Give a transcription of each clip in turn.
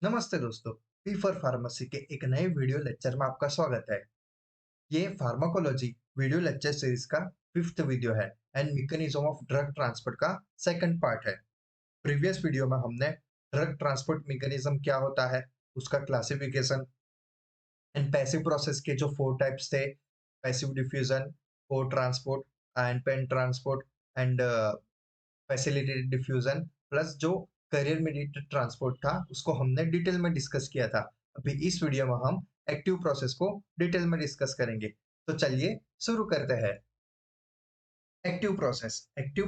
नमस्ते दोस्तों। P for pharmacy के एक नए वीडियो लेक्चर में आपका स्वागत है। ये फार्माकोलॉजी वीडियो लेक्चर सीरीज का फिफ्थ वीडियो है and mechanism of drug transport का सेकंड पार्ट है। प्रीवियस वीडियो में हमने ड्रग ट्रांसपोर्ट मैकेनिज्म क्या होता है, उसका क्लासिफिकेशन एंड पैसिव प्रोसेस के जो फोर टाइप्स थे, passive diffusion, co transport and pore transport and facilitated diffusion plus जो करियर मीडिएटेड ट्रांसपोर्ट था उसको हमने डिटेल में डिस्कस किया था। अभी इस वीडियो में हम एक्टिव प्रोसेस को डिटेल में डिस्कस करेंगे। तो चलिए शुरू करते हैं। Active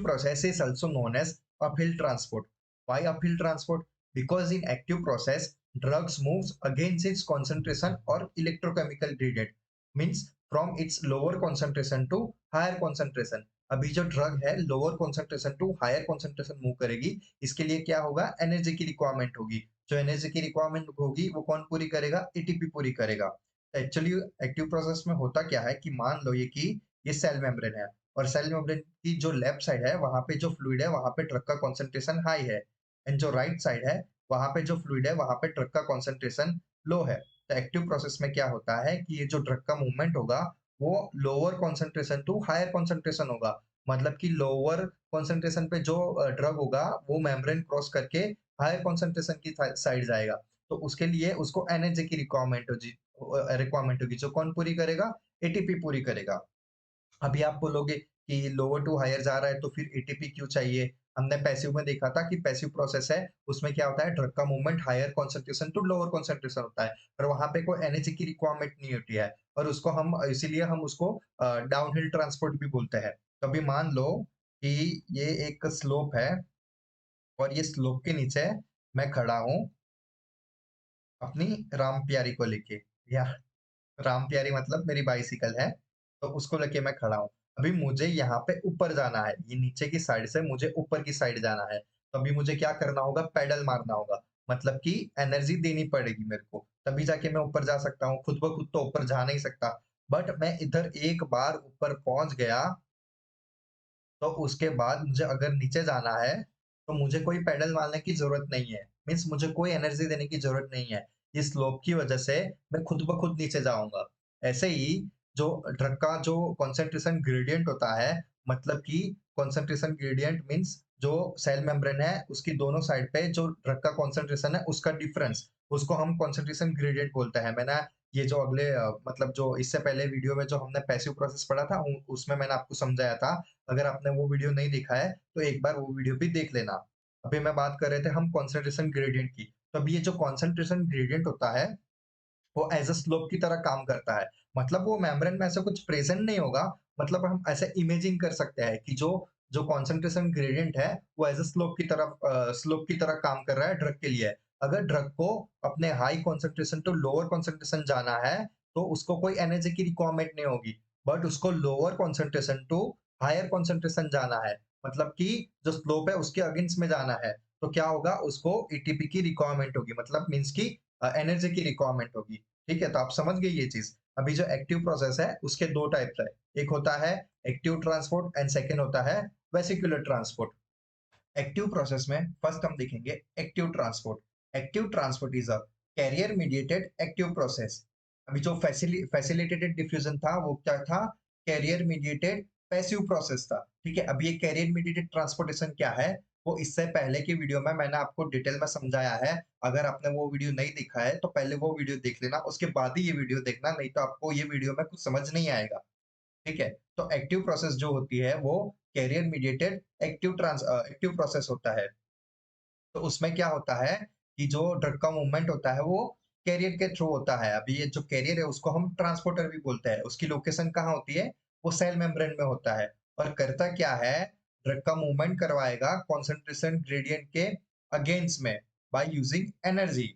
process is also known as uphill transport. Why uphill transport? Because in active process, drugs moves against its concentration or electrochemical gradient, means from its lower concentration to higher concentration. अभी जो drug है lower concentration to higher concentration move करेगी, इसके लिए क्या होगा, energy की requirement होगी। जो एनर्जी की रिक्वायरमेंट होगी वो कौन पूरी करेगा, एटीपी पूरी करेगा। एक्चुअली एक्टिव प्रोसेस में होता क्या है कि मान लो ये सेल मेम्ब्रेन है और सेल मेम्ब्रेन की जो लेफ्ट साइड है वहां पे जो फ्लूइड है वहां पे ड्रग का कॉन्सेंट्रेशन हाई है एंड जो राइट साइड है वहां पे जो फ्लूइड है वहां पे ड्रग का कॉन्सेंट्रेशन लो है। तो एक्टिव प्रोसेस में क्या होता है कि ये जो ड्रग का मूवमेंट होगा वो lower concentration to higher concentration होगा। मतलब कि लोअर कॉन्सेंट्रेशन पे जो ड्रग होगा वो मेम्ब्रेन क्रॉस करके हायर कॉन्सेंट्रेशन की साइड जाएगा। तो उसके लिए उसको एनर्जी की रिक्वायरमेंट होगी जो कौन पूरी करेगा, एटीपी पूरी करेगा। अभी आप बोलोगे कि लोअर टू हायर जा रहा है तो फिर एटीपी क्यों चाहिए? हमने पैसिव में देखा था कि पैसिव प्रोसेस है, उसमें क्या होता है, ड्रग का movement higher concentration to lower concentration होता है, पर वहां पे कोई एनर्जी की रिक्वायरमेंट नहीं होती है और उसको हम इसीलिए हम उसको डाउनहिल ट्रांसपोर्ट भी बोलते हैं। तो अभी मान लो कि ये एक स्लोप है और ये स्लोप के नीचे मैं खड़ा हूँ अपनी राम प्यारी को लेके, या राम प्यारी मतलब मेरी बाइसिकल है, तो उसको लेके मैं खड़ा हूँ। अभी मुझे यहाँ पे ऊपर जाना है, ये नीचे की साइड से मुझे ऊपर की साइड जाना है। तो अभी मुझे क्या करना होगा, पेडल मारना होगा। मतलब कि एनर्जी देनी पड़ेगी मेरे को, तभी जाके मैं ऊपर जा सकता हूँ। खुद ब खुद तो ऊपर जा नहीं सकता। बट मैं इधर एक बार ऊपर पहुँच गया तो उसके बाद मुझे अगर नीचे जाना है, तो मुझे कोई पेडल मारने की ज़रूरत नहीं है। मीन्स मुझे कोई एनर्जी देने की ज़रूरत नहीं है। इस स्लोप की वजह से मैं खुद ब खुद नीचे जाऊँगा। ऐसे ही जो ड्रग का जो कॉन्संट्रेशन ग्रेडिएंट होता है, मतलब कि कॉन्संट्रेशन ग्रेडिएंट मीन्स जो सेल मेम्ब्रेन है, उसकी दोनों साइड पे जो ड्रग का कॉन्संट्रेशन है, उसका डिफरेंस, उसको हम कॉन्संट्रेशन ग्रेडिएंट बोलते हैं। मैंने ये जो अगले मतलब जो इससे पहले वीडियो में जो हमने पैसिव प्रोसेस पढ़ा था, उ उसमें मैंने आपको समझाया था। अगर आपने वो वीडियो नहीं देखा है तो एक बार वो वीडियो भी देख लेना। अभी मैं बात कर रहे थे हम कॉन्सेंट्रेशन ग्रेडिएंट की। तो अभी ये जो कॉन्सेंट्रेशन ग्रेडिएंट होता है वो एज़ अ स्लोप की तरह काम करता है। मतलब वो मेम्ब्रेन में ऐसा कुछ प्रेज़ेंट नहीं होगा, मतलब हम ऐसे इमेजिन कर सकते हैं कि जो जो कॉन्सेंट्रेशन ग्रेडिएंट है, वो एज़ अ स्लोप की तरह काम कर रहा है ड्रग के लिए। अगर ड्रग को अपने high concentration to lower concentration जाना है, तो उसको कोई एनर्जी की रिक्वायरमेंट नहीं होगी। बट उसको lower concentration to higher concentration जाना है, मतलब कि जो स्लोप है उसके अगेंस्ट में जाना है, तो क्या होगा, उसको एटीपी की रिक्वायरमेंट होगी, मतलब मीन्स की एनर्जी की रिक्वायरमेंट होगी। ठीक है, तो आप समझ गए ये चीज। अभी जो एक्टिव प्रोसेस है उसके दो टाइप्स है, एक होता है एक्टिव ट्रांसपोर्ट एंड सेकंड होता है वेसिकुलर ट्रांसपोर्ट। एक्टिव प्रोसेस में फर्स्ट हम देखेंगे active transport. Active transport is a carrier mediated active process. अभी जो फैसिलिटेटेड डिफ्यूजन था वो क्या था, कैरियर मीडिएटेड पैसिव प्रोसेस था। ठीक है, अभी ये कैरियर मीडिएटेड ट्रांसपोर्टेशन क्या है, वो इससे पहले की वीडियो में मैंने आपको डिटेल में समझाया है। अगर आपने वो वीडियो नहीं देखा है तो पहले वो वीडियो देख लेना, उसके बाद ही ये वीडियो देखना, नहीं तो आपको ये वीडियो में कुछ समझ नहीं आएगा। ठीक है, तो एक्टिव प्रोसेस जो होती है वो कैरियर मीडिएटेड एक्टिव प्रोसेस होता है। तो उसमें क्या होता है कि जो ड्रग का मूवमेंट होता है वो कैरियर के थ्रू होता है। अभी ये जो कैरियर है उसको हम ट्रांसपोर्टर भी बोलते हैं। उसकी लोकेशन कहाँ होती है, वो सेल मेम्ब्रेन में होता है। और करता क्या है, ड्रग का मूवमेंट करवाएगा कॉन्सेंट्रेशन ग्रेडियंट के अगेंस्ट में बाय यूजिंग एनर्जी।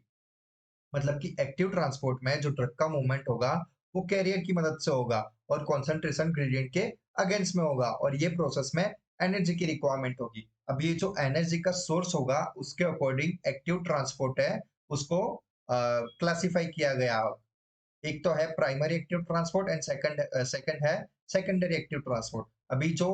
मतलब कि एक्टिव ट्रांसपोर्ट में जो ड्रग का मूवमेंट होगा वो कैरियर की मदद से होगा और कंसंट्रेशन ग्रेडियंट के अगेंस्ट में होगा, और ये प्रोसेस में एनर्जी की रिक्वायरमेंट होगी। अब ये जो एनर्जी का सोर्स होगा उसके अकॉर्डिंग एक्टिव ट्रांसपोर्ट है, उसको क्लासिफाई किया गया। एक तो है primary active transport and second है सेकेंडरी एक्टिव ट्रांसपोर्ट। अभी जो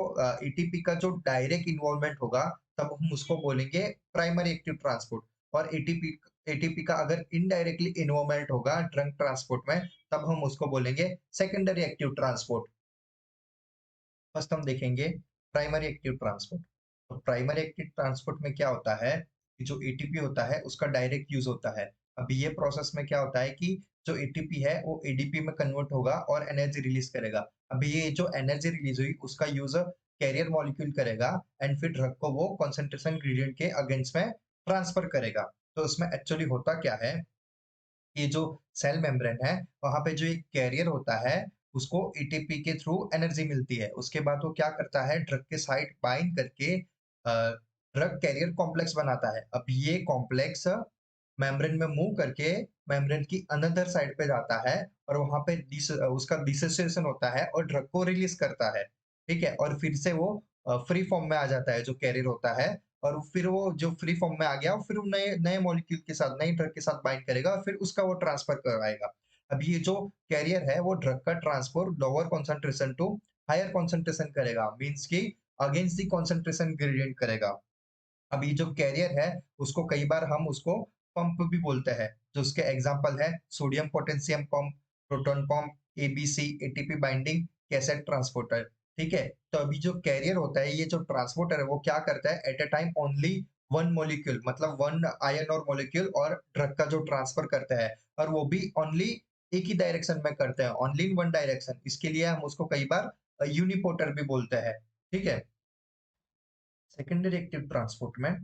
एटीपी का जो डायरेक्ट इन्वॉल्वमेंट होगा तब हम उसको बोलेंगे प्राइमरी एक्टिव ट्रांसपोर्ट, और एटीपी एटीपी का अगर इनडायरेक्टली इन्वॉल्वमेंट होगा ड्रग ट्रांसपोर्ट में, तब हम उसको बोलेंगे सेकेंडरी एक्टिव ट्रांसपोर्ट। फर्स्ट हम देखेंगे प्राइमरी एक्टिव ट्रांसपोर्ट। तो प्राइमरी एक्टिव ट्रांसपोर्ट में क्या होता है कि जो एटीपी होता है उसका डायरेक्ट यूज होता है। अभी ये प्रोसेस में क्या होता है कि जो एटीपी है वो एडीपी में कन्वर्ट होगा और एनर्जी रिलीज करेगा। अभी ये जो एनर्जी रिलीज हुई उसका यूज कैरियर मॉलिक्यूल करेगा एंड फिर ड्रग को वो कॉन्सेंट्रेशन ग्रेडियंट के अगेंस्ट में ट्रांसफर करेगा। तो उसमें एक्चुअली होता क्या है, ये जो सेल मेम्ब्रेन है वहां पे जो एक कैरियर होता है उसको एटीपी के थ्रू एनर्जी मिलती है। उसके बाद वो क्या करता है, ड्रग के साइड बाइंड करके ड्रग कैरियर कॉम्प्लेक्स बनाता है। अब ये कॉम्प्लेक्स मेम्ब्रेन में मूव करके मेम्ब्रेन की अनदर साइड पे जाता है और वहां पे उसका डिसोसिएशन होता है और ड्रग को रिलीज करता है। ठीक है, और फिर से वो फ्री फॉर्म में आ जाता है जो कैरियर होता है, और फिर वो जो फ्री फॉर्म में आ गया फिर वो नए नए मॉलिक्यूल के साथ नई ड्रग के साथ बाइंड करेगा और फिर उसका वो ट्रांसफर करवाएगा। अब ये जो कैरियर है वो ड्रग का transfer lower concentration to higher concentration करेगा, मीन्स की अगेंस्ट दी कॉन्सेंट्रेशन ग्रेडियंट करेगा। अब ये जो कैरियर है उसको कई बार हम उसको पंप भी बोलते हैं, जो उसके एग्जांपल है sodium potassium pump, proton pump, ABC ATP binding, cassette transporter. ठीक है, तो अभी जो कैरियर होता है ये जो ट्रांसपोर्टर है वो क्या करता है, at a time only one molecule मतलब वन आयन और मॉलिक्यूल और ड्रग का जो ट्रांसफर करता है, और वो भी ओनली एक ही डायरेक्शन में करते हैं, ओनली इन वन डायरेक्शन। इसके लिए हम उसको कई बार यूनिपोर्टर भी बोलते हैं। ठीक है, सेकेंडरी एक्टिव ट्रांसपोर्ट में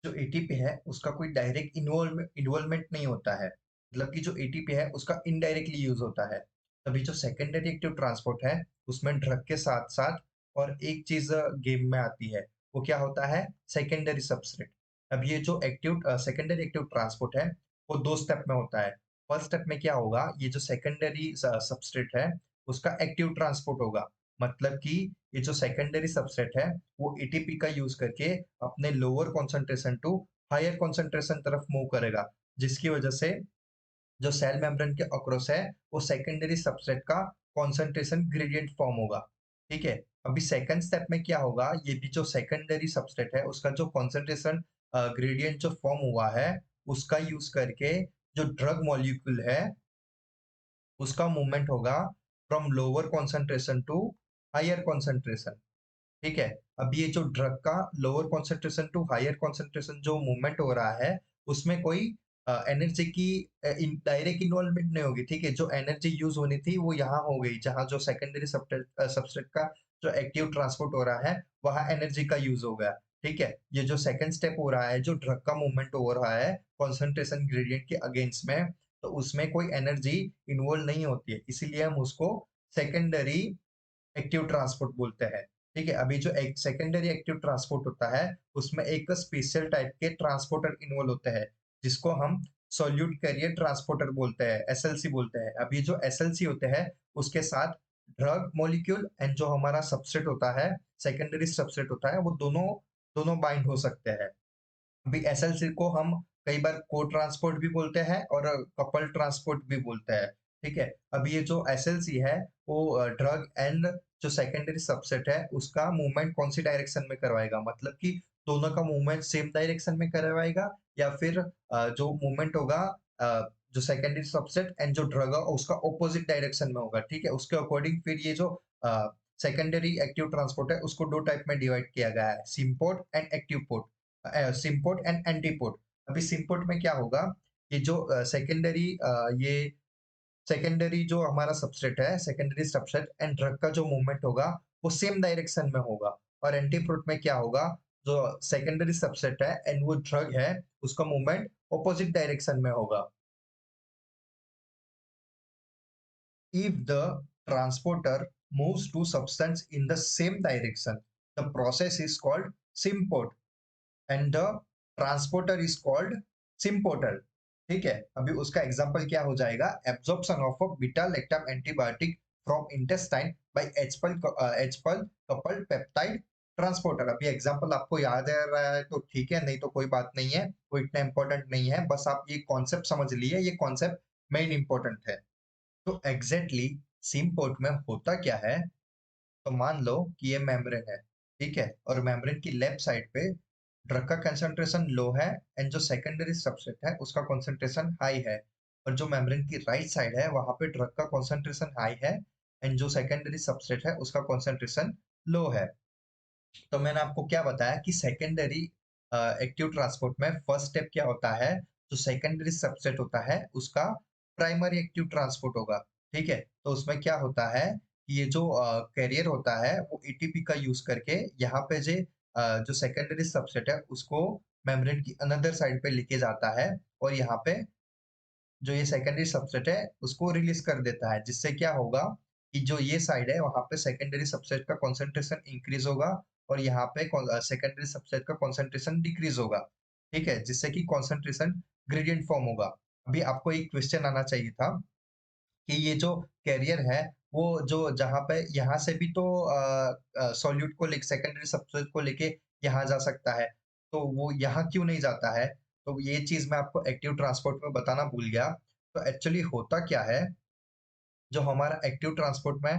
जो एटीपी है उसका कोई डायरेक्ट इन्वॉल्वमेंट नहीं होता है, मतलब कि जो एटीपी है उसका इनडायरेक्टली यूज होता है। तभी जो सेकेंडरी एक्टिव ट्रांसपोर्ट है उसमें ड्रग के साथ साथ और एक चीज गेम में आती है, वो क्या होता है, सेकेंडरी सबस्ट्रेट। अब ये जो एक्टिव सेकेंडरी एक्टिव ट्रांसपोर्ट है वो दो स्टेप में होता है। फर्स्ट स्टेप में क्या होगा, ये जो सेकेंडरी सबस्ट्रेट है उसका एक्टिव ट्रांसपोर्ट होगा, मतलब कि ये जो सेकेंडरी सबस्ट्रेट है वो एटीपी का यूज करके अपने lower concentration to higher concentration तरफ मूव करेगा, जिसकी वजह से जो सेल मेम्ब्रेन के अक्रॉस है वो सेकेंडरी सबस्ट्रेट का कॉन्सेंट्रेशन ग्रेडियंट फॉर्म होगा। ठीक है, अभी सेकंड स्टेप में क्या होगा, ये भी जो सेकेंडरी सबस्ट्रेट है उसका जो कॉन्सेंट्रेशन ग्रेडियंट जो फॉर्म हुआ है उसका यूज करके जो ड्रग मॉलिक्यूल है उसका मूवमेंट होगा from lower concentration to higher concentration. ठीक है, अब ये जो ड्रग का lower concentration to higher concentration जो मूवमेंट हो रहा है उसमें कोई एनर्जी की डायरेक्ट इन्वॉल्वमेंट नहीं होगी। ठीक है, जो एनर्जी यूज होनी थी वो यहाँ हो गई, जहाँ जो सेकेंडरी सबस्ट्रेट का जो एक्टिव ट्रांसपोर्ट हो रहा है वहां एनर्जी का यूज हो गया। ठीक है, ये जो सेकंड स्टेप हो रहा है जो ड्रग का मूवमेंट हो रहा है कॉन्सेंट्रेशन ग्रेडियंट के अगेंस्ट में, तो उसमें कोई एनर्जी इन्वॉल्व नहीं होती है, इसीलिए हम उसको सेकेंडरी एक्टिव ट्रांसपोर्ट बोलते हैं। ठीक है, अभी जो एक सेकेंडरी एक्टिव ट्रांसपोर्ट होता है उसमें एक स्पेशल टाइप के ट्रांसपोर्टर इन्वॉल्व होते हैं, जिसको हम सॉल्यूट कैरियर ट्रांसपोर्टर बोलते हैं, एसएलसी बोलते हैं। अभी जो एसएलसी होते हैं उसके साथ ड्रग मॉलिक्यूल एंड जो हमारा सबस्ट्रेट होता है, सेकेंडरी सबस्ट्रेट होता है, वो दोनों दोनों बाइंड हो सकते हैं। अभी एसएलसी को हम कई बार को ट्रांसपोर्ट भी बोलते हैं और कपल ट्रांसपोर्ट भी बोलते हैं। ठीक है, अब ये जो एसएलसी है वो ड्रग एंड जो सेकेंडरी सबसेट है उसका मूवमेंट कौन सी डायरेक्शन में करवाएगा, मतलब कि दोनों का मूवमेंट सेम डायरेक्शन में करवाएगा या फिर जो मूवमेंट होगा जो सेकेंडरी सबसेट एंड जो ड्रग है उसका ऑपोजिट डायरेक्शन में होगा। ठीक है, उसके अकॉर्डिंग फिर ये जो सेकेंडरी एक्टिव ट्रांसपोर्ट है उसको दो टाइप में डिवाइड किया गया है, symport and active port, symport and antiport. अभी सिम्पोर्ट में क्या होगा, ये जो सेकेंडरी ये सेकेंडरी जो हमारा सबस्ट्रेट है सेकेंडरी सबस्ट्रेट एंड ड्रग का जो मूवमेंट होगा वो सेम डायरेक्शन में होगा, और एंटीपोर्ट में क्या होगा, जो सेकेंडरी सबस्ट्रेट है एंड वो ड्रग है उसका मूवमेंट ऑपोजिट डायरेक्शन में होगा। If the transporter moves two substance in the same direction, the process is called symport and the transporter is called symporter। ठीक है, अभी उसका एग्जांपल क्या हो जाएगा, absorption of a beta lactam antibiotic from intestine by एचपल coupled peptide transporter. अभी example आपको याद आ रहा है तो ठीक है, नहीं तो कोई बात नहीं है, वो इतना इंपॉर्टेंट नहीं है, बस आप ये कॉन्सेप्ट समझ लिए, ये कॉन्सेप्ट मेन इंपॉर्टेंट है। तो एग्जैक्टली सिम पोर्ट में होता क्या है, तो मान लो कि ये मेम्ब्रेन है। ठीक है, और मेम्ब्रेन की लेफ्ट साइड पे ड्रग का कंसंट्रेशन लो है एंड जो सेकेंडरी सबसेट है उसका कंसंट्रेशन हाई है, और जो मेम्ब्रेन की राइट साइड है वहां पे ड्रग का कंसंट्रेशन हाई है एंड जो सेकेंडरी सबसेट है उसका कंसंट्रेशन लो है। तो मैंने आपको क्या बताया कि सेकेंडरी एक्टिव ट्रांसपोर्ट में फर्स्ट स्टेप क्या होता है, जो सेकेंडरी सबसेट होता है उसका प्राइमरी एक्टिव ट्रांसपोर्ट होगा। ठीक है, तो उसमें क्या होता है कि ये जो कैरियर होता है वो एटीपी का यूज करके यहाँ पे जो सेकेंडरी सबसेट है उसको मेम्ब्रेन की अनदर साइड पे लेके जाता है, और यहाँ पे जो ये सेकेंडरी सबसेट है उसको रिलीज कर देता है, जिससे क्या होगा कि जो ये साइड है वहां पे सेकेंडरी सबसेट का कॉन्सेंट्रेशन इंक्रीज होगा और यहाँ पे सेकेंडरी सबसेट का कॉन्सेंट्रेशन डिक्रीज होगा। ठीक है, जिससे कि कॉन्सेंट्रेशन ग्रेडियंट फॉर्म होगा। अभी आपको एक क्वेश्चन आना चाहिए था कि ये जो कैरियर है वो जो जहाँ पे यहाँ से भी तो सॉल्यूट को लेके सेकेंडरी सबस्ट्रेट को लेके यहाँ जा सकता है, तो वो यहाँ क्यों नहीं जाता है? तो ये चीज मैं आपको एक्टिव ट्रांसपोर्ट में बताना भूल गया। तो एक्चुअली होता क्या है, जो हमारा एक्टिव ट्रांसपोर्ट में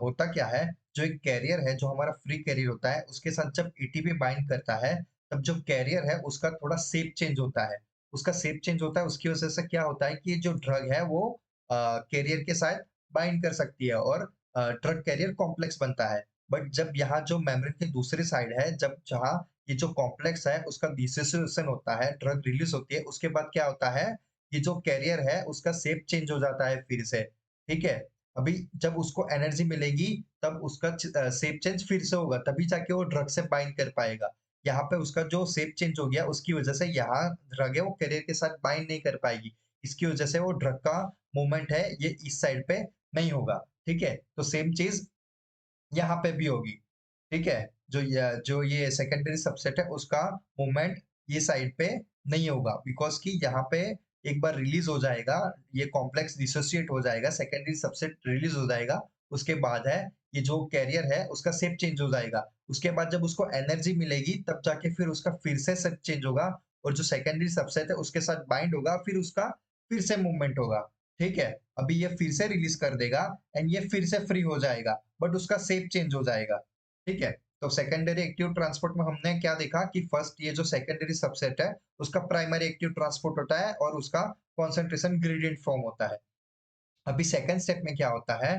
होता क्या है, जो एक कैरियर है जो हमारा फ्री कैरियर होता है उसके साथ जब एटीपी बाइंड करता है तब जो कैरियर है उसका थोड़ा शेप चेंज होता है। उसका शेप चेंज होता है, उसकी वजह से क्या होता है कि जो ड्रग है वो कैरियर के साथ बाइंड कर सकती है और ड्रग कैरियर कॉम्प्लेक्स बनता है। बट जब यहाँ जो मेम्ब्रेन की दूसरी साइड है, जब जहाँ ये जो कॉम्प्लेक्स है उसका डिसोसिएशन होता है, ड्रग रिलीज होती है, उसके बाद क्या होता है, ये जो कैरियर है उसका शेप चेंज हो जाता है फिर से। ठीक है, अभी जब उसको एनर्जी मिलेगी तब उसका शेप चेंज फिर से होगा, तभी जाके वो ड्रग से बाइंड कर पाएगा। यहाँ पे उसका जो शेप चेंज हो गया उसकी वजह से यहाँ ड्रग है वो कैरियर के साथ बाइंड नहीं कर पाएगी। इसकी वजह से वो ड्रग का मूवमेंट है ये इस साइड पे नहीं होगा। ठीक है, तो सेम चीज यहाँ पे भी होगी। ठीक है, जो ये सेकेंडरी सबसेट है उसका मूवमेंट ये साइड पे नहीं होगा, बिकॉज कि यहाँ पे एक बार रिलीज हो जाएगा, ये कॉम्प्लेक्स डिसोसिएट हो जाएगा, सेकेंडरी सबसेट रिलीज हो जाएगा, उसके बाद है ये जो कैरियर है उसका शेप चेंज हो जाएगा। उसके बाद जब उसको एनर्जी मिलेगी तब जाके फिर उसका फिर से शेप चेंज होगा, और जो सेकेंडरी सबसेट है उसके साथ बाइंड होगा, फिर उसका फिर से मूवमेंट होगा। ठीक है, अभी ये फिर से रिलीज कर देगा एंड ये फिर से फ्री हो जाएगा, बट उसका शेप चेंज हो जाएगा। ठीक है, तो सेकेंडरी एक्टिव ट्रांसपोर्ट में हमने क्या देखा कि फर्स्ट ये जो सेकेंडरी सबसेट है उसका प्राइमरी एक्टिव ट्रांसपोर्ट होता है और उसका कॉन्सेंट्रेशन ग्रेडियंट फॉर्म होता है। अभी सेकंड स्टेप में क्या होता है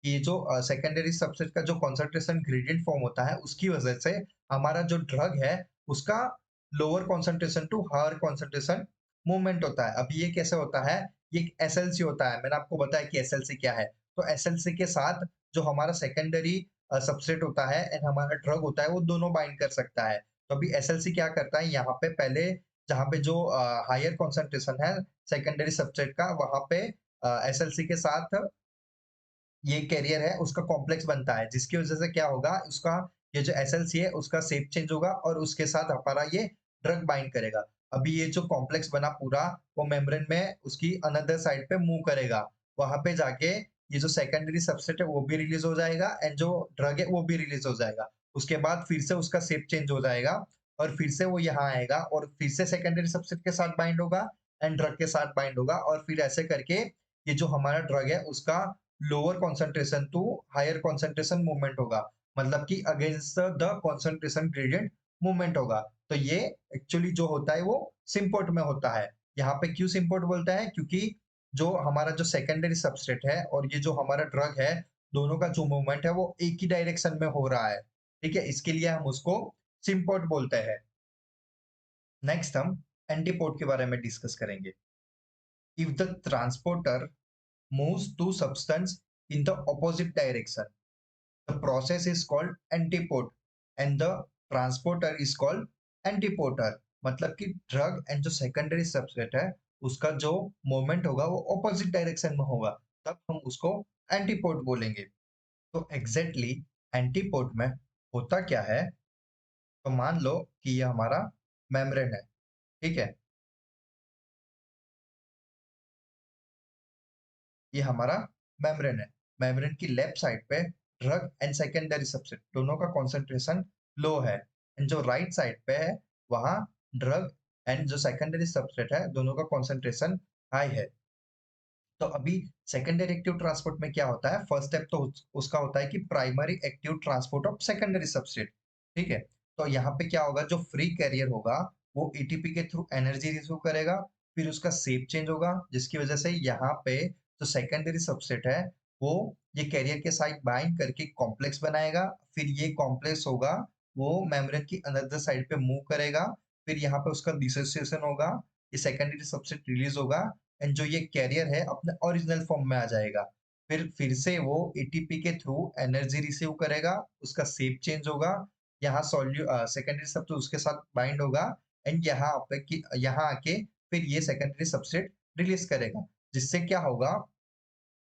कि जो सेकेंडरी सबसेट का जो कॉन्सेंट्रेशन ग्रेडियंट फॉर्म होता है उसकी वजह से हमारा जो ड्रग है उसका lower concentration to higher concentration movement होता है। अभी ये कैसे होता है, ये एक एसएलसी होता है, मैंने आपको बताया कि एसएलसी क्या है। तो एसएलसी के साथ जो हमारा सेकेंडरी सबसेट होता है एंड हमारा ड्रग होता है वो दोनों बाइंड कर सकता है। तो अभी एसएलसी क्या करता है, यहाँ पे पहले जहाँ पे जो हायर कॉन्सेंट्रेशन है सेकेंडरी सबसेट का वहां पे एसएलसी के साथ ये कैरियर है उसका कॉम्प्लेक्स बनता है, जिसकी वजह से क्या होगा, उसका ये जो एसएलसी है उसका शेप चेंज होगा और उसके साथ हमारा ये ड्रग बाइंड करेगा। अभी ये जो कॉम्प्लेक्स बना पूरा वो मेम्ब्रेन में उसकी अनदर साइड पे मूव करेगा, वहां पे जाके ये जो सेकेंडरी सबसेट है वो भी रिलीज हो जाएगा एंड जो ड्रग है वो भी रिलीज हो जाएगा। उसके बाद फिर से उसका शेप चेंज हो जाएगा और फिर से वो यहाँ आएगा और फिर से सेकेंडरी सबसेट के साथ बाइंड होगा एंड ड्रग के साथ बाइंड होगा, और फिर ऐसे करके ये जो हमारा ड्रग है उसका lower concentration to higher concentration movement होगा, मतलब कि against the concentration gradient movement होगा। तो ये एक्चुअली जो होता है वो सिम्पोर्ट में होता है। यहाँ पे क्यों सिम्पोर्ट बोलता है, क्योंकि जो हमारा जो सेकेंडरी सबस्ट्रेट है और ये जो हमारा ड्रग है दोनों का जो मूवमेंट है वो एक ही डायरेक्शन में हो रहा है। ठीक है, इसके लिए हम उसको सिम्पोर्ट बोलते हैं। नेक्स्ट हम एंटीपोड के बारे में डिस्कस करेंगे। If the transporter moves two substance in the opposite direction, the process is called antipode and the transporter is called antiporter। मतलब कि ड्रग एंड जो सेकेंडरी सबस्ट्रेट है उसका जो मोमेंट होगा वो ऑपोजिट डायरेक्शन में होगा, तब हम उसको एंटीपोड बोलेंगे। तो एग्जैक्टली एंटीपोड में होता क्या है, तो मान लो कि ये हमारा मेम्ब्रेन है। ठीक है, ये हमारा मेम्ब्रेन है। मेम्ब्रेन की लेफ्ट साइड पे ड्रग एंड सेकेंडरी सबसेट दोनों का कॉन्सेंट्रेशन लो है एंड जो राइट साइड पे है वहाँ ड्रग एंड जो सेकेंडरी सबसेट है दोनों का कॉन्सेंट्रेशन हाई है। तो अभी सेकेंडरी एक्टिव ट्रांसपोर्ट में क्या होता है, फर्स्ट स्टेप तो उसका होता है कि primary active transport of secondary substrate. ठीक है, तो यहाँ पे क्या होगा, जो फ्री कैरियर होगा वो एटीपी के थ्रू एनर्जी रिसीव करेगा, फिर उसका शेप चेंज होगा, जिसकी वजह से यहाँ पे जो सेकेंडरी सबसेट है वो ये कैरियर के साथ बाइंड करके कॉम्प्लेक्स बनाएगा, फिर ये कॉम्प्लेक्स होगा वो मेम्ब्रेन की अनदर साइड पे मूव करेगा, फिर यहाँ पे उसका डिसोसिएशन होगा, ये सेकेंडरी सबसेट रिलीज होगा एंड जो ये कैरियर है अपने ओरिजिनल फॉर्म में आ जाएगा। फिर से वो एटीपी के थ्रू एनर्जी रिसीव करेगा, उसका शेप चेंज होगा, यहाँ सेकेंडरी सबसेट उसके साथ बाइंड होगा एंड यहाँ आके फिर ये सेकेंडरी सबसेट रिलीज करेगा, जिससे क्या होगा,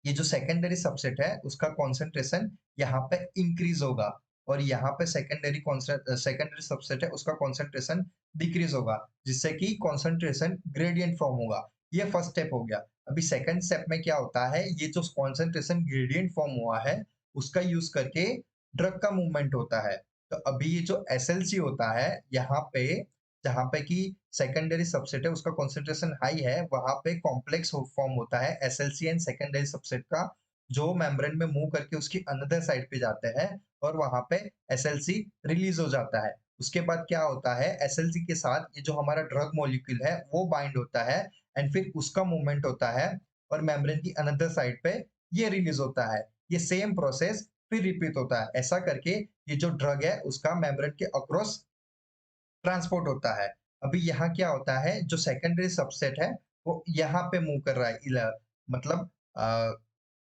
ये जो सेकेंडरी सबसेट है उसका कॉन्सेंट्रेशन यहाँ पे इंक्रीज होगा और यहाँ पे सेकेंडरी सबसेट है उसका कॉन्सेंट्रेशन डिक्रीज होगा, जिससे कि कॉन्सेंट्रेशन ग्रेडियंट फॉर्म होगा। ये फर्स्ट स्टेप हो गया। अभी सेकंड स्टेप में क्या होता है, ये जो कॉन्सेंट्रेशन ग्रेडियंट फॉर्म हुआ है उसका यूज करके ड्रग का मूवमेंट होता है। तो अभी ये जो एसएलसी होता है, यहाँ पे जहाँ पे कि सेकेंडरी सबसेट है उसका कॉन्सेंट्रेशन हाई है, वहां पे कॉम्प्लेक्स फॉर्म होता है एसएलसी एंड सेकेंडरी सबसेट का, जो मेम्ब्रेन में मूव करके उसकी अनदर साइड पे जाते हैं और वहां पे एसएलसी रिलीज हो जाता है। उसके बाद क्या होता है, एसएलसी के साथ ये जो हमारा ड्रग मॉलिक्यूल है वो बाइंड होता है एंड फिर उसका मूवमेंट होता है और मेम्ब्रेन की अनदर साइड पे ये रिलीज होता है। ये सेम प्रोसेस फिर रिपीट होता है। ऐसा करके ये जो ड्रग है उसका मेम्ब्रेन के अक्रॉस ट्रांसपोर्ट होता है। अभी यहाँ क्या होता है, जो सेकेंडरी सबसेट है वो यहाँ पे मूव कर रहा है, मतलब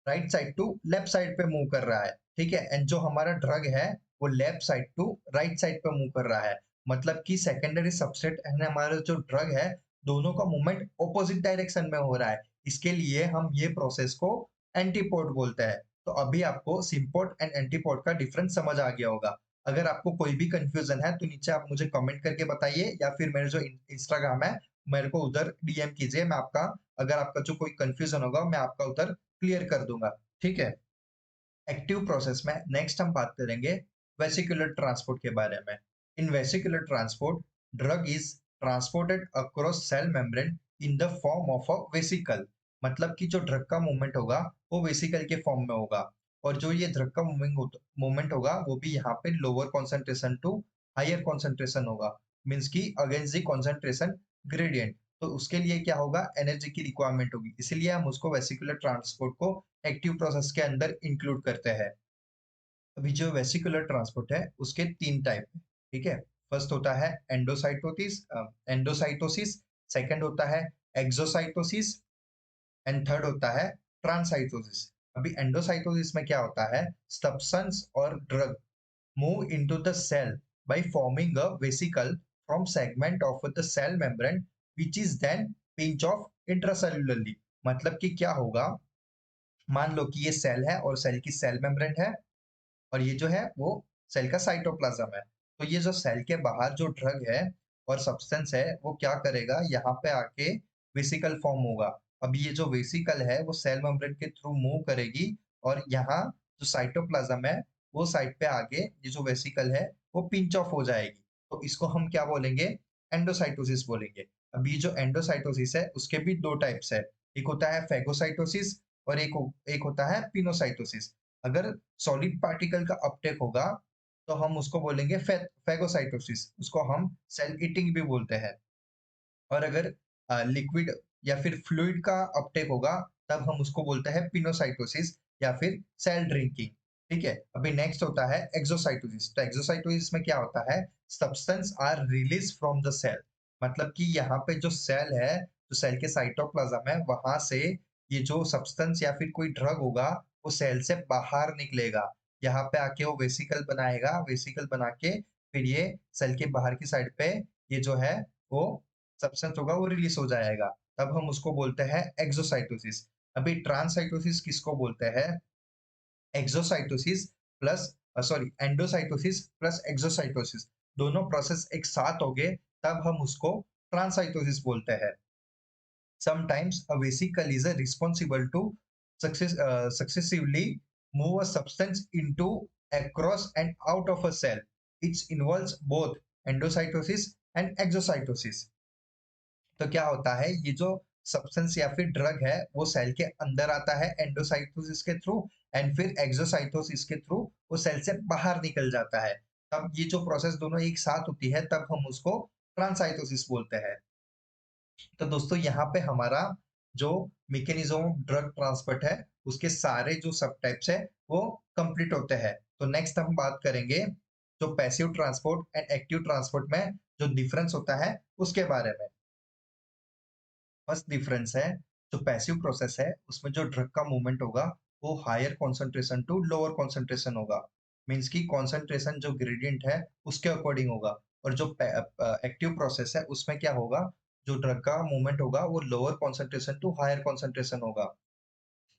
right side to left side पे मूव कर रहा है, ठीक है, एंड जो हमारा ड्रग है वो left side to right side पे मूव कर रहा है। मतलब कि सेकेंडरी सबसेट एंड हमारा जो ड्रग है दोनों का मूवमेंट ऑपोजिट डायरेक्शन में हो रहा है। इसके लिए हम ये प्रोसेस को एंटीपोड बोलते हैं। तो अभी आपको सिम्पोड एंड एंटीपोड का डिफरेंस समझ आ गया होगा। अगर आपको कोई भी कंफ्यूजन है तो नीचे आप मुझे कमेंट करके बताइए या फिर मेरे जो इंस्टाग्राम है मेरे को उधर डीएम कीजिए। मैं आपका, अगर आपका जो कोई कंफ्यूजन होगा मैं आपका उधर क्लियर कर दूंगा, ठीक है। एक्टिव प्रोसेस में नेक्स्ट हम बात करेंगे वेसिकुलर ट्रांसपोर्ट के बारे में। In vesicular transport drug is transported across cell membrane in the form of a vesicle. मतलब कि जो ड्रग का मूवमेंट होगा वो वेसिकल के फॉर्म में होगा और जो ये ड्रग का मूवमेंट होगा वो भी यहाँ पे lower concentration to higher concentration होगा, मीन्स की अगेंस्ट द कॉन्सेंट्रेशन ग्रेडियंट। तो उसके लिए क्या होगा, एनर्जी की रिक्वायरमेंट होगी, इसलिए हम उसको वेसिकुलर ट्रांसपोर्ट को एक्टिव प्रोसेस के अंदर इंक्लूड करते हैं। अभी जो वेसिकुलर ट्रांसपोर्ट है उसके तीन टाइप है, ठीक है। फर्स्ट होता है एंडोसाइटोसिस, सेकंड होता है एक्सोसाइटोसिस एंड थर्ड होता है ट्रांसाइटोसिस। अभी एंडोसाइटोसिस में क्या होता है, सब्सटेंस और drug move into the cell by forming a vesicle from segment of the cell membrane which is then pinch off intracellularly। मतलब कि क्या होगा, मान लो कि ये सेल है और सेल की सेल मेम्ब्रेन है और ये जो है वो सेल का साइटोप्लाज्म है। तो ये जो सेल के बाहर जो ड्रग है और सब्सटेंस है वो क्या करेगा, यहाँ पे आके वेसिकल फॉर्म होगा। अब ये जो वेसिकल है वो सेल मेम्ब्रेन के थ्रू मूव करेगी और यहाँ जो साइटोप्लाज्म है वो साइड पे आगे ये जो वेसिकल है वो पिंच ऑफ हो जाएगी। तो इसको हम क्या बोलेंगे, एंडोसाइटोसिस बोलेंगे। अब ये जो एंडोसाइटोसिस है उसके भी दो टाइप्स है, एक होता है फेगोसाइटोसिस और एक होता है पिनोसाइटोसिस। अगर सॉलिड पार्टिकल का अपटेक होगा तो हम उसको बोलेंगे फेगोसाइटोसिस, उसको हम सेल ईटिंग भी बोलते हैं। और अगर लिक्विड या फिर फ्लूइड का अपटेक होगा तब हम उसको बोलते हैं पिनोसाइटोसिस या फिर सेल ड्रिंकिंग, ठीक है। अभी नेक्स्ट होता है एक्सोसाइटोसिस। तो एक्सोसाइटोसिस में क्या होता है, substance are release from the cell. मतलब कि यहाँ पे जो सेल है, जो सेल के साइटोप्लाज्म है वहां से ये जो सब्सटेंस या फिर कोई ड्रग होगा वो सेल से बाहर निकलेगा, यहाँ पे आके वो वेसिकल बनाएगा, वेसिकल बना के फिर ये सेल के बाहर की साइड पे ये जो है वो सब्सटेंस होगा वो रिलीज हो जाएगा, तब हम उसको बोलते हैं एक्सोसाइटोसिस। अभी ट्रांसाइटोसिस किसको बोलते हैं, exocytosis plus sorry endocytosis plus exocytosis दोनों प्रोसेस एक साथ हो गए तब हम उसको ट्रांसाइटोसिस बोलते हैं। Sometimes a vesicle is responsible to successively move a substance into, across, and out of a cell. It involves both endocytosis and exocytosis. तो क्या होता है, ये जो सब्सटेंस या फिर ड्रग है वो सेल के अंदर आता है एंडोसाइटोसिस के थ्रू एंड फिर एक्सोसाइटोसिस के थ्रू वो सेल से बाहर निकल जाता है। तब ये जो प्रोसेस दोनों एक साथ होती है तब हम उसको ट्रांसाइटोसिस बोलते हैं। तो दोस्तों यहाँ पे हमारा जो मैकेनिज्म ऑफ ड्रग ट्रांसपोर्ट है उसके सारे जो सब टाइप्स है वो कंप्लीट होते हैं। तो नेक्स्ट हम बात करेंगे जो passive transport and active transport में जो डिफरेंस होता है उसके बारे में। फर्स्ट डिफरेंस है जो पैसिव प्रोसेस है उसमें जो ड्रग का मूवमेंट होगा वो higher concentration to lower concentration होगा। मीन्स की कॉन्सेंट्रेशन जो ग्रेडियंट है उसके अकॉर्डिंग होगा। और जो एक्टिव प्रोसेस है उसमें क्या होगा, जो ड्रग का मूवमेंट होगा वो lower concentration to higher concentration होगा।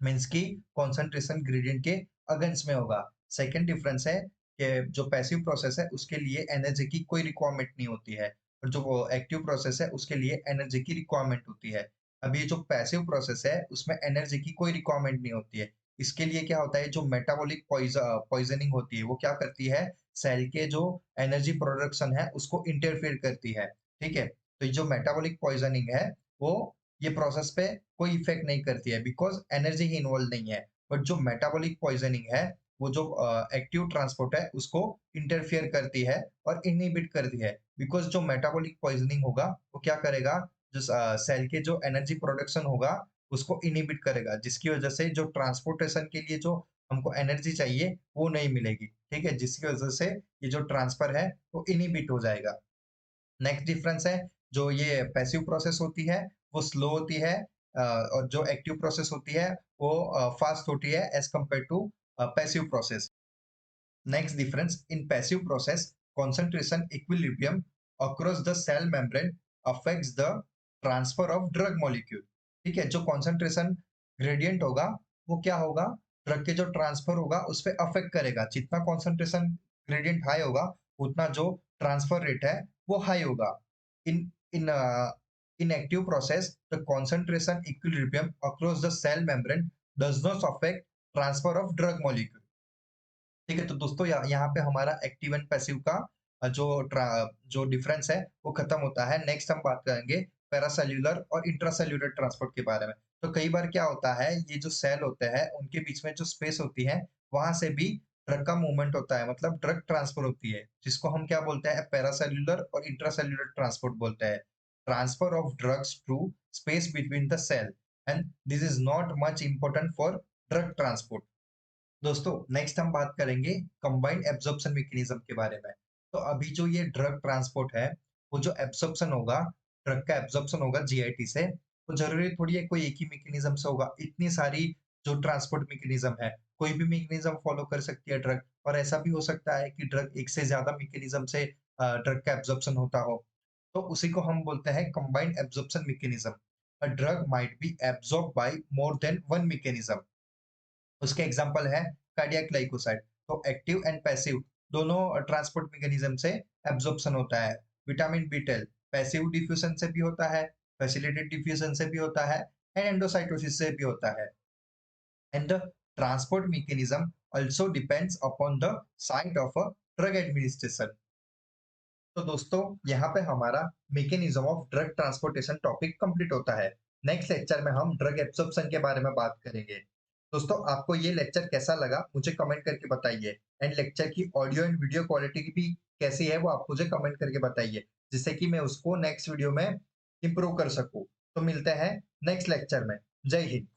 मीन्स की कॉन्सेंट्रेशन ग्रेडियंट के अगेंस्ट में होगा। सेकंड डिफरेंस है कि जो पैसिव प्रोसेस है उसके लिए एनर्जी की कोई रिक्वायरमेंट नहीं होती है और जो एक्टिव प्रोसेस है उसके लिए एनर्जी की रिक्वायरमेंट होती है। अब ये जो पैसिव प्रोसेस है उसमें एनर्जी की कोई रिक्वायरमेंट नहीं होती है। इसके लिए क्या होता है, जो मेटाबॉलिक पॉइजनिंग होती है वो क्या करती है, सेल के जो एनर्जी प्रोडक्शन है उसको इंटरफेयर करती है। ठीक है, तो ये जो मेटाबॉलिक पॉइजनिंग है वो ये प्रोसेस पे कोई इफेक्ट नहीं करती है बिकॉज एनर्जी ही इन्वॉल्व नहीं है। बट जो मेटाबॉलिक पॉइजनिंग है वो जो एक्टिव ट्रांसपोर्ट है उसको इंटरफियर करती है और इनहिबिट करती है। बिकॉज जो मेटाबॉलिक पॉइजनिंग होगा वो क्या करेगा, जो सेल के जो एनर्जी प्रोडक्शन होगा उसको इनहिबिट करेगा, जिसकी वजह से जो ट्रांसपोर्टेशन के लिए जो हमको एनर्जी चाहिए वो नहीं मिलेगी। ठीक है, जिसकी वजह से ये जो ट्रांसफर है वो इनहिबिट हो जाएगा। नेक्स्ट डिफरेंस है जो ये पैसिव प्रोसेस होती है वो स्लो होती है और जो एक्टिव प्रोसेस होती है वो फास्ट होती है as compare to passive process. Next difference in passive process concentration equilibrium across the cell membrane affects the transfer of drug molecule। ठीक है, जो concentration gradient होगा वो क्या होगा, ड्रग के जो ट्रांसफर होगा उस पर अफेक्ट करेगा। जितना concentration gradient हाई होगा उतना जो ट्रांसफर रेट है वो हाई होगा। इन इन in active process the concentration equilibrium across the cell membrane does not affect transfer of drug molecule। ठीक है, तो दोस्तों यहाँ पे हमारा एक्टिव एंड पैसिव का जो डिफरेंस है वो खत्म होता है। नेक्स्ट हम बात करेंगे पैरासेल्युलर और इंट्रासेल्युलर ट्रांसपोर्ट के बारे में। तो कई बार क्या होता है, ये जो सेल होते हैं उनके बीच में जो स्पेस होती है वहां से भी ड्रग का मूवमेंट होता है, मतलब ड्रग ट्रांसफर होती है, जिसको हम क्या बोलते हैं, पैरासेल्युलर और इंट्रासेल्युलर ट्रांसपोर्ट बोलते हैं। Transfer of drugs through space between the cell and this is not much important for drug transport. दोस्तों नेक्स्ट हम बात करेंगे कंबाइंड एब्जॉर्प्शन मैकेनिज्म के बारे में। तो अभी जो ये ड्रग ट्रांसपोर्ट है वो जो एब्जॉर्प्शन होगा, ड्रग का एब्जॉर्प्शन होगा जीआईटी से, तो जरूरी थोड़ी है कोई एक ही मैकेनिज्म से होगा। इतनी सारी जो ट्रांसपोर्ट मैकेनिज्म है कोई भी मैकेनिज्म फॉलो कर सकती है ड्रग, और ऐसा भी हो सकता है कि ड्रग एक से ज्यादा मैकेनिज्म से ड्रग का एब्जॉर्प्शन होता हो, तो उसी को हम बोलते हैं combined absorption mechanism. A drug might be absorb by more than one mechanism. उसके एग्जांपल है कार्डियक ग्लाइकोसाइड। तो एक्टिव एंड पैसिव दोनों ट्रांसपोर्ट मैकेनिज्म से एब्जॉर्प्शन होता है। विटामिन बी12 पैसिव डिफ्यूजन से भी होता है, फैसिलिटेटेड डिफ्यूजन से भी होता है एंड एंडोसाइटोसिस से भी होता है। And the transport mechanism also depends upon the site of a drug administration। तो दोस्तों यहाँ पे हमारा mechanism of drug transportation topic complete होता है। नेक्स्ट लेक्चर में हम ड्रग एब्जॉर्प्शन के बारे में बात करेंगे। दोस्तों आपको ये लेक्चर कैसा लगा मुझे कमेंट करके बताइए, एंड लेक्चर की ऑडियो एंड वीडियो क्वालिटी भी कैसी है वो आप मुझे कमेंट करके बताइए, जिससे कि मैं उसको नेक्स्ट वीडियो में इम्प्रूव कर सकूं। तो मिलते हैं नेक्स्ट लेक्चर में। जय हिंद।